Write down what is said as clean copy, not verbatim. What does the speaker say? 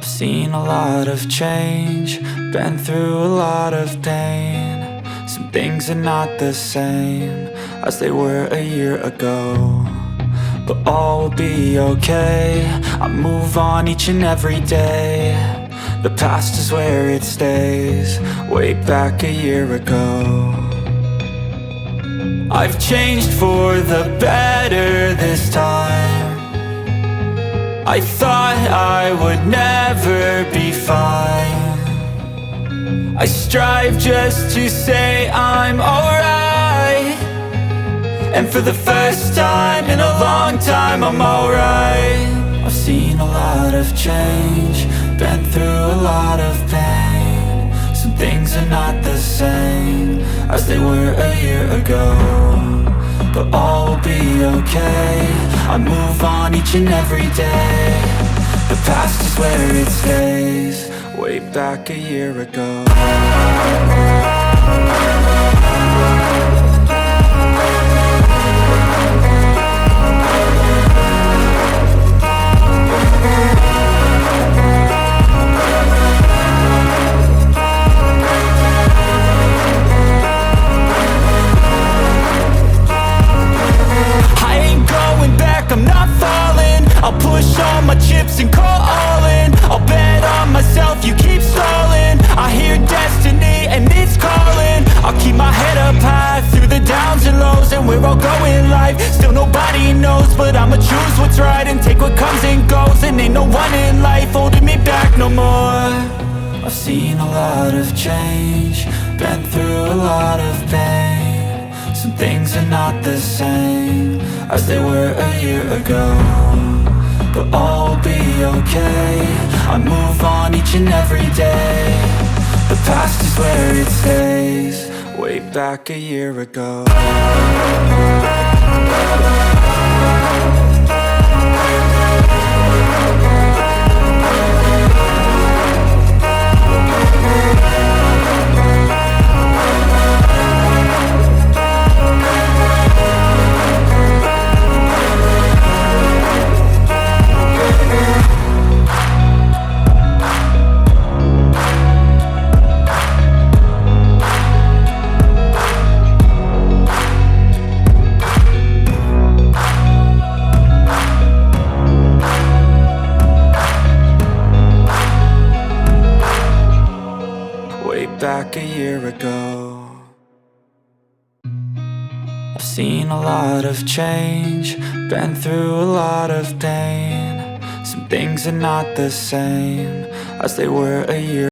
I've seen a lot of change, been through a lot of pain. Some things are not the same as they were a year ago, but all will be okay. I move on each and every day. The past is where it stays, way back a year ago. I've changed for the better this time. I thought I would never be fine. I strive just to say I'm alright, and for the first time in a long time I'm alright. I've seen a lot of change, been through a lot of pain. Some things are not the same as they were a year ago, but all will be okay. I move on each and every day. The past is where it stays, way back a year ago. I'm not falling, I'll push all my chips and call all in. I'll bet on myself, you keep stalling. I hear destiny and it's calling. I'll keep my head up high through the downs and lows, and we're all going life. Still nobody knows, but I'ma choose what's right and take what comes and goes. And ain't no one in life holding me back no more. I've seen a lot of change, been through a lot of pain. Some things are not the same as they were a year ago, but all will be okay. I move on each and every day. The past is where it stays, way back a year ago. Back a year ago. I've seen a lot of change, been through a lot of pain. Some things are not the same as they were a year